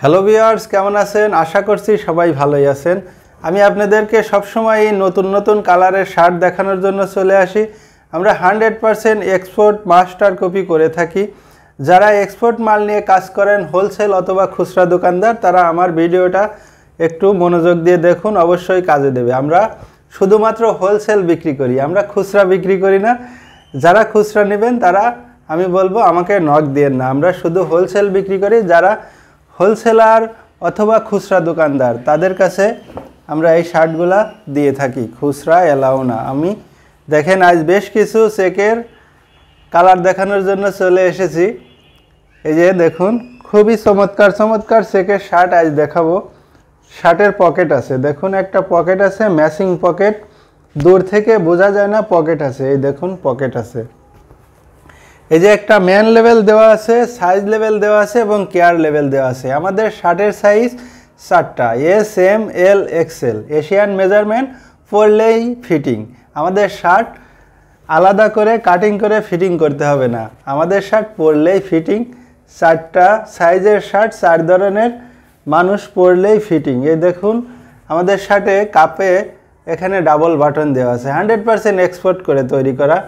Hello viewers, কেমন আছেন? আশা করছি সবাই ভালোই আছেন। আমি আপনাদেরকে সবসময় নতুন নতুন কালারের শার্ট দেখানোর জন্য চলে আসি। আমরা 100% এক্সপোর্ট মাস্টার কপি করে থাকি। যারা এক্সপোর্ট মাল নিয়ে কাজ করেন, হোলসেল অথবা খুচরা দোকানদার, তারা আমার ভিডিওটা একটু মনোযোগ দিয়ে দেখুন, অবশ্যই কাজে দেবে। আমরা শুধুমাত্র হোলসেল বিক্রি করি, আমরা খুচরা বিক্রি করি না। যারা খুচরা নেবেন তারা আমি বলবো আমাকে নক দিয়েন না। আমরা শুধু হোলসেল বিক্রি করি। যারা হোলসেলার অথবা খুচরা দোকানদার, তাদের কাছে আমরা এই শার্টগুলা দিয়ে থাকি, খুচরা এলাও না। আমি দেখেন আজ বেশ কিছু চেকের কালার দেখানোর জন্য চলে এসেছি। এই যে দেখুন, খুবই চমৎকার চমৎকার চেকের শার্ট আজ দেখাবো। শার্টের পকেট আছে, দেখুন একটা পকেট আছে, ম্যাচিং পকেট। দূর থেকে বোঝা যায় না পকেট আছে। এই দেখুন পকেট আছে। এই যে একটা ম্যান লেভেল দেওয়া আছে, সাইজ লেভেল দেওয়া আছে এবং কেয়ার লেভেল দেওয়া আছে। আমাদের শার্টের সাইজ 4টা, S, M, L, XL. Asian measurement, পরলেই ফিটিং। আমাদের শার্ট আলাদা করে কাটিং করে ফিটিং করতে হবে না, আমাদের শার্ট পরলেই ফিটিং। 4টা সাইজের শার্ট, 4 ধরনের মানুষ পরলেই ফিটিং। এই দেখুন আমাদের শার্টে কাপে এখানে ডাবল বাটন দেওয়া আছে, 100% এক্সপোর্ট করে তৈরি করা।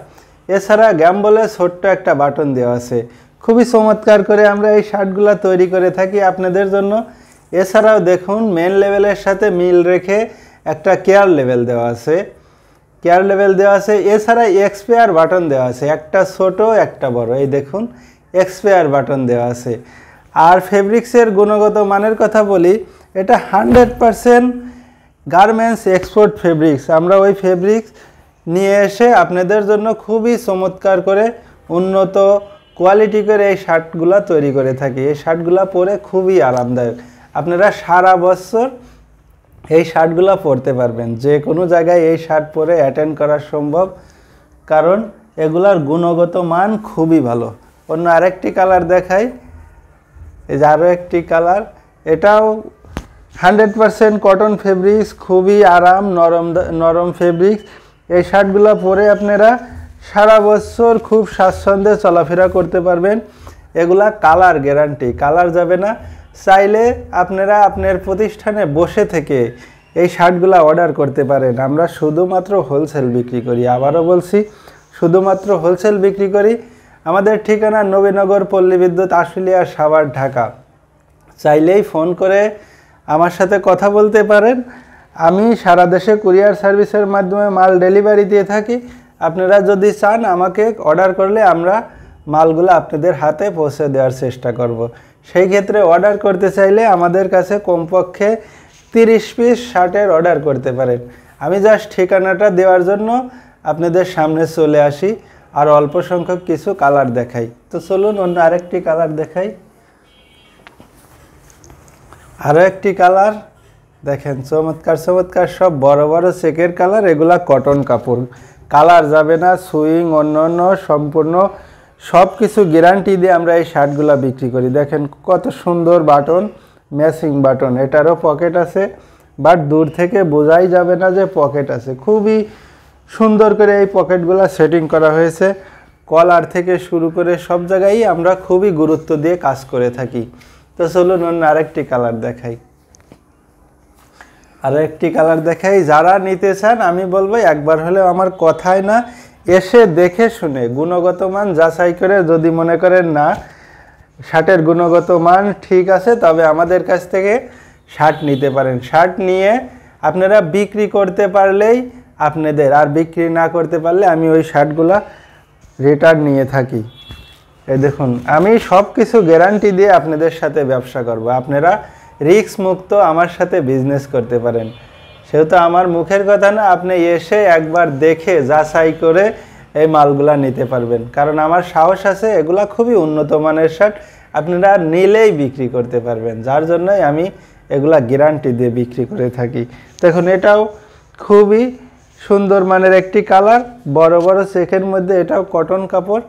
এছাড়া গ্যাম্বলে ছোট্ট একটা বাটন দেওয়া আছে। খুবই চমৎকার করে আমরা এই শার্টগুলো তৈরি করে থাকি আপনাদের জন্য। এছাড়াও দেখুন মেন লেভেলের সাথে মিল রেখে একটা কেয়ার লেভেল দেওয়া আছে, কেয়ার লেভেল দেওয়া আছে। এছাড়া এক্সপায়ার বাটন দেওয়া আছে, একটা ছোট একটা বড়। এই দেখুন এক্সপায়ার বাটন দেওয়া আছে। আর ফেব্রিক্সের গুণগত মানের কথা বলি, এটা 100% গার্মেন্টস এক্সপোর্ট ফেব্রিক্স। আমরা ওই ফেব্রিক্স নিয়ে এসে আপনাদের জন্য খুবই চমৎকার করে উন্নত কোয়ালিটি করে এই শার্টগুলা তৈরি করে থাকি। এই শার্টগুলা পরে খুবই আরামদায়ক। আপনারা সারা বছর এই শার্টগুলা পরতে পারবেন, যে কোনো জায়গায় এই শার্ট পরে অ্যাটেন্ড করা সম্ভব, কারণ এগুলার গুণগত মান খুবই ভালো। অন্য আরেকটি কালার দেখাই। এই যে আরও একটি কালার, এটাও 100% কটন ফেব্রিক্স, খুবই আরাম, নরম ফেব্রিক্স। এই শার্টগুলো পরে আপনারা সারা বছর খুব স্বাচ্ছন্দ্যে চলাফেরা করতে পারবেন। এগুলা কালার গ্যারান্টি, কালার যাবে না। চাইলে আপনারা আপনার প্রতিষ্ঠানে বসে থেকে এই শার্টগুলো অর্ডার করতে পারেন। আমরা শুধুমাত্র হোলসেল বিক্রি করি, আবারও বলছি শুধুমাত্র হোলসেল বিক্রি করি। আমাদের ঠিকানা নবীনগর, পল্লী বিদ্যুৎ, আশুলিয়া, সাভার, ঢাকা। চাইলেই ফোন করে আমার সাথে কথা বলতে পারেন। আমি সারা দেশে কুরিয়ার সার্ভিসের মাধ্যমে মাল ডেলিভারি দিয়ে থাকি। আপনারা যদি চান আমাকে অর্ডার করলে আমরা মালগুলো আপনাদের হাতে পৌঁছে দেওয়ার চেষ্টা করব। সেই ক্ষেত্রে অর্ডার করতে চাইলে আমাদের কাছে কমপক্ষে 30 পিস শার্টের অর্ডার করতে পারেন। আমি জাস্ট ঠিকানাটা দেওয়ার জন্য আপনাদের সামনে চলে আসি, আর অল্প সংখ্যক কিছু কালার দেখাই। তো চলুন অন্য আরেকটি কালার দেখাই। আরও একটি কালার দেখেন, চমৎকার চমৎকার সব বড় বড় চেকের কালার। এগুলা কটন কাপড়, কালার যাবে না, সুইং অন্য সম্পূর্ণ সব কিছু গ্যারান্টি দিয়ে আমরা এই শার্টগুলা বিক্রি করি। দেখেন কত সুন্দর বাটন, ম্যাচিং বাটন। এটারও পকেট আছে, বাট দূর থেকে বোঝাই যাবে না যে পকেট আছে। খুবই সুন্দর করে এই পকেটগুলা সেটিং করা হয়েছে। কলার থেকে শুরু করে সব জায়গায় আমরা খুবই গুরুত্ব দিয়ে কাজ করে থাকি। তো চলুন অন্য আরেকটি কালার দেখাই। আরও একটি কালার দেখাই। যারা নিতে চান আমি বলবো একবার হলেও আমার কথায় না, এসে দেখে শুনে গুণগত মান যাচাই করে, যদি মনে করেন না শার্টের গুণগত মান ঠিক আছে, তবে আমাদের কাছ থেকে শার্ট নিতে পারেন। শার্ট নিয়ে আপনারা বিক্রি করতে পারলেই আপনাদের, আর বিক্রি না করতে পারলে আমি ওই শার্টগুলা রিটার্ন নিয়ে থাকি। এই দেখুন আমি সব কিছু গ্যারান্টি দিয়ে আপনাদের সাথে ব্যবসা করব। আপনারা রিস্ক মুক্ত আমার সাথে বিজনেস করতে পারেন। সেহেতু আমার মুখের কথা না, আপনি এসে একবার দেখে যাচাই করে এই মালগুলা নিতে পারবেন। কারণ আমার সাহস আছে, এগুলা খুবই উন্নত মানের শার্ট, আপনারা নিলেই বিক্রি করতে পারবেন। যার জন্যই আমি এগুলা গ্যারান্টি দিয়ে বিক্রি করে থাকি। দেখুন এটাও খুবই সুন্দর মানের একটি কালার, বড় বড় চেকের মধ্যে। এটাও কটন কাপড়।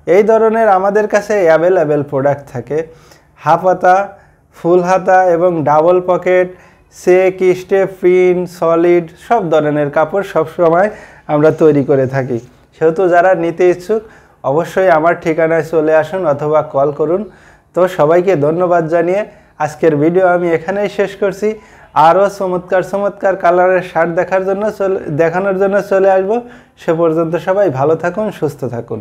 এই ধরনের আমাদের কাছে অ্যাভেলেবেল প্রোডাক্ট থাকে, হাফ হাতা, ফুল হাতা এবং double pocket, check, step, print, solid, সব ধরনের কাপড় সবসময় আমরা তৈরি করে থাকি। সেহেতু যারা নিতে ইচ্ছুক অবশ্যই আমার ঠিকানায় চলে আসুন অথবা কল করুন। তো সবাইকে ধন্যবাদ জানিয়ে আজকের ভিডিও আমি এখানেই শেষ করছি। আরও চমৎকার চমৎকার কালারের শার্ট দেখানোর জন্য চলে আসবো। সে পর্যন্ত সবাই ভালো থাকুন, সুস্থ থাকুন।